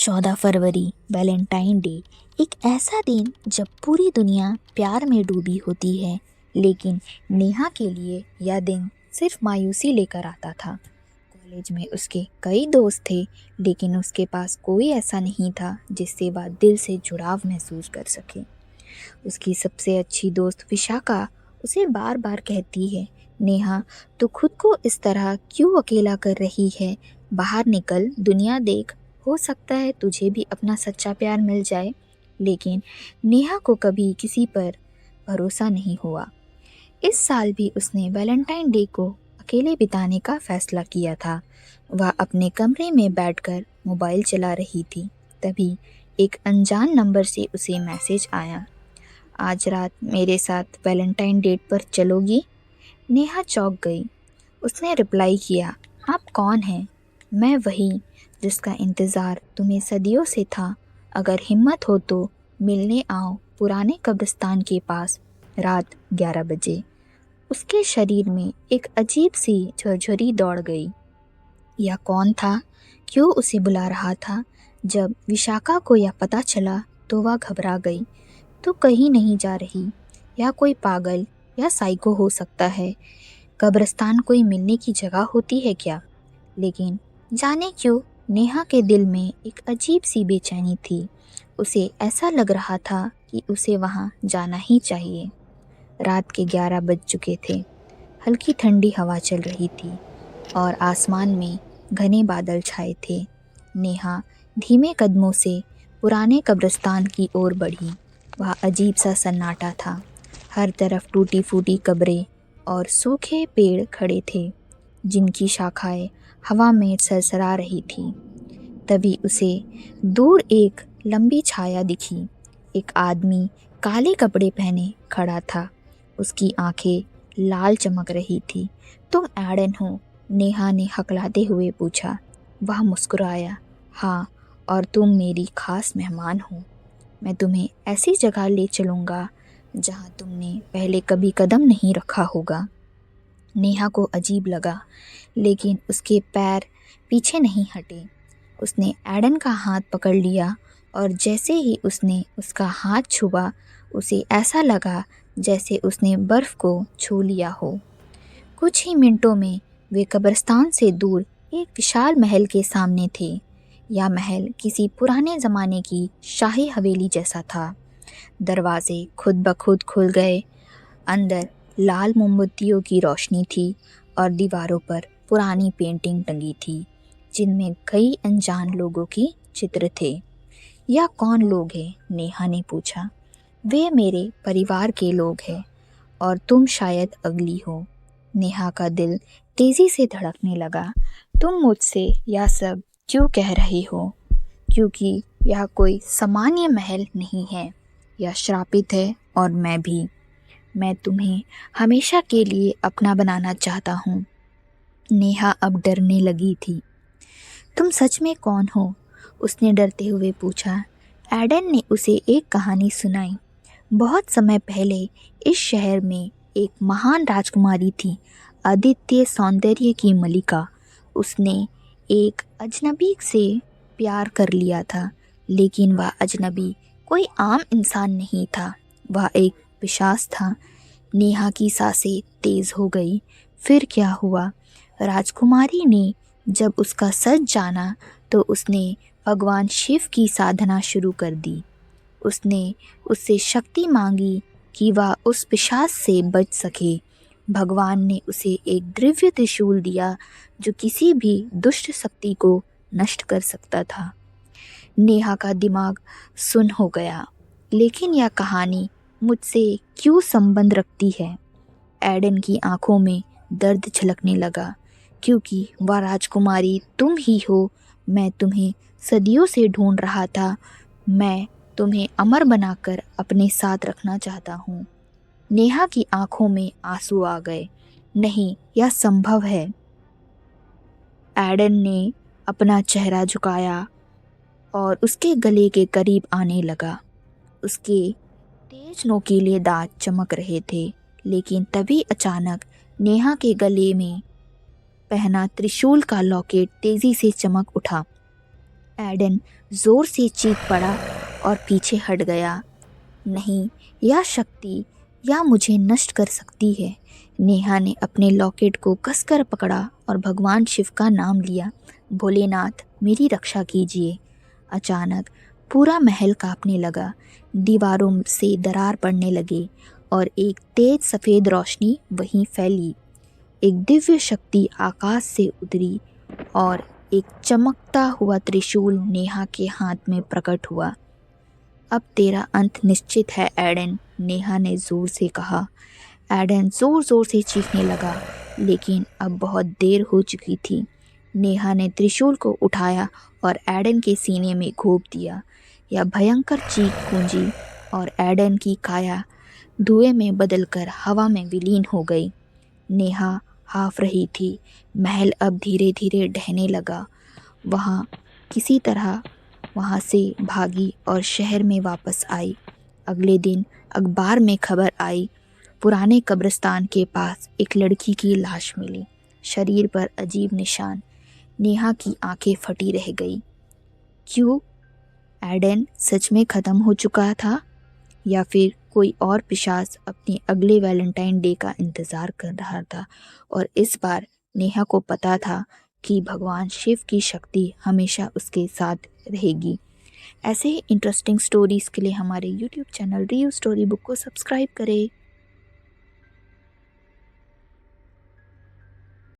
14 फरवरी Valentine day एक ऐसा दिन जब पूरी दुनिया प्यार में डूबी होती है, लेकिन नेहा के लिए यह दिन सिर्फ मायूसी लेकर आता था। कॉलेज में उसके कई दोस्त थे, लेकिन उसके पास कोई ऐसा नहीं था जिससे वह दिल से जुड़ाव महसूस कर सके। उसकी सबसे अच्छी दोस्त विशाखा उसे बार बार कहती है, नेहा तू खुद को इस तरह क्यों अकेला कर रही है, बाहर निकल, दुनिया देख, हो सकता है तुझे भी अपना सच्चा प्यार मिल जाए। लेकिन नेहा को कभी किसी पर भरोसा नहीं हुआ। इस साल भी उसने वैलेंटाइन डे को अकेले बिताने का फैसला किया था। वह अपने कमरे में बैठकर मोबाइल चला रही थी, तभी एक अनजान नंबर से उसे मैसेज आया, आज रात मेरे साथ वैलेंटाइन डेट पर चलोगी? नेहा चौंक गई। उसने रिप्लाई किया, आप कौन हैं? मैं वही जिसका इंतज़ार तुम्हें सदियों से था। अगर हिम्मत हो तो मिलने आओ पुराने कब्रिस्तान के पास, रात 11 बजे। उसके शरीर में एक अजीब सी झरझरी दौड़ गई। यह कौन था? क्यों उसे बुला रहा था? जब विशाखा को यह पता चला तो वह घबरा गई। तो कहीं नहीं जा रही, या कोई पागल या साइको हो सकता है। कब्रिस्तान कोई मिलने की जगह होती है क्या? लेकिन जाने क्यों नेहा के दिल में एक अजीब सी बेचैनी थी। उसे ऐसा लग रहा था कि उसे वहाँ जाना ही चाहिए। रात के 11 बज चुके थे। हल्की ठंडी हवा चल रही थी और आसमान में घने बादल छाए थे। नेहा धीमे कदमों से पुराने कब्रिस्तान की ओर बढ़ी। वह अजीब सा सन्नाटा था। हर तरफ टूटी फूटी कब्रें और सूखे पेड़ खड़े थे, जिनकी शाखाएं हवा में सरसरा रही थी। तभी उसे दूर एक लंबी छाया दिखी। एक आदमी काले कपड़े पहने खड़ा था। उसकी आंखें लाल चमक रही थी। तुम एडन हो? नेहा ने हकलाते हुए पूछा। वह मुस्कुराया, हाँ, और तुम मेरी खास मेहमान हो। मैं तुम्हें ऐसी जगह ले चलूँगा जहाँ तुमने पहले कभी कदम नहीं रखा होगा। नेहा को अजीब लगा, लेकिन उसके पैर पीछे नहीं हटे। उसने एडन का हाथ पकड़ लिया और जैसे ही उसने उसका हाथ छुआ, उसे ऐसा लगा जैसे उसने बर्फ़ को छू लिया हो। कुछ ही मिनटों में वे कब्रिस्तान से दूर एक विशाल महल के सामने थे। यह महल किसी पुराने ज़माने की शाही हवेली जैसा था। दरवाजे खुद ब खुद खुल गए। अंदर लाल मोमबत्तियों की रोशनी थी और दीवारों पर पुरानी पेंटिंग टंगी थी, जिनमें कई अनजान लोगों के चित्र थे। यह कौन लोग हैं? नेहा ने पूछा। वे मेरे परिवार के लोग हैं और तुम शायद अगली हो। नेहा का दिल तेज़ी से धड़कने लगा। तुम मुझसे यह सब क्यों कह रहे हो? क्योंकि यह कोई सामान्य महल नहीं है, यह श्रापित है और मैं भी। मैं तुम्हें हमेशा के लिए अपना बनाना चाहता हूँ। नेहा अब डरने लगी थी। तुम सच में कौन हो? उसने डरते हुए पूछा। एडन ने उसे एक कहानी सुनाई। बहुत समय पहले इस शहर में एक महान राजकुमारी थी, अद्वितीय सौंदर्य की मलिका। उसने एक अजनबी से प्यार कर लिया था, लेकिन वह अजनबी कोई आम इंसान नहीं था, वह एक पिशाच था। नेहा की सांसें तेज हो गई। फिर क्या हुआ? राजकुमारी ने जब उसका सच जाना तो उसने भगवान शिव की साधना शुरू कर दी। उसने उससे शक्ति मांगी कि वह उस पिशाच से बच सके। भगवान ने उसे एक दिव्य त्रिशूल दिया जो किसी भी दुष्ट शक्ति को नष्ट कर सकता था। नेहा का दिमाग सुन्न हो गया। लेकिन यह कहानी मुझसे क्यों संबंध रखती है? एडन की आंखों में दर्द झलकने लगा। क्योंकि वह राजकुमारी तुम ही हो। मैं तुम्हें सदियों से ढूंढ रहा था। मैं तुम्हें अमर बनाकर अपने साथ रखना चाहता हूँ। नेहा की आंखों में आंसू आ गए। नहीं, यह संभव है। एडन ने अपना चेहरा झुकाया और उसके गले के करीब आने लगा। उसके तेज नोकीले दांत चमक रहे थे, लेकिन तभी अचानक नेहा के गले में पहना त्रिशूल का लॉकेट तेजी से चमक उठा। एडन ज़ोर से चीख पड़ा और पीछे हट गया। नहीं, यह शक्ति या मुझे नष्ट कर सकती है। नेहा ने अपने लॉकेट को कसकर पकड़ा और भगवान शिव का नाम लिया। भोलेनाथ, मेरी रक्षा कीजिए। अचानक पूरा महल कांपने लगा, दीवारों से दरार पड़ने लगे और एक तेज सफ़ेद रोशनी वहीं फैली। एक दिव्य शक्ति आकाश से उतरी और एक चमकता हुआ त्रिशूल नेहा के हाथ में प्रकट हुआ। अब तेरा अंत निश्चित है एडन, नेहा ने जोर से कहा। एडन जोर जोर से चीखने लगा, लेकिन अब बहुत देर हो चुकी थी। नेहा ने त्रिशूल को उठाया और एडन के सीने में घोंप दिया। यह भयंकर चीख गूंजी और एडन की काया धुएं में बदलकर हवा में विलीन हो गई। नेहा हाफ रही थी। महल अब धीरे धीरे ढहने लगा। किसी तरह वहाँ से भागी और शहर में वापस आई। अगले दिन अखबार में खबर आई, पुराने कब्रिस्तान के पास एक लड़की की लाश मिली, शरीर पर अजीब निशान। नेहा की आंखें फटी रह गई। क्यों? एडन सच में ख़त्म हो चुका था या फिर कोई और पिशाच अपने अगले वैलेंटाइन डे का इंतज़ार कर रहा था? और इस बार नेहा को पता था कि भगवान शिव की शक्ति हमेशा उसके साथ रहेगी। ऐसे ही इंटरेस्टिंग स्टोरीज़ के लिए हमारे YouTube channel real story book को सब्सक्राइब करें।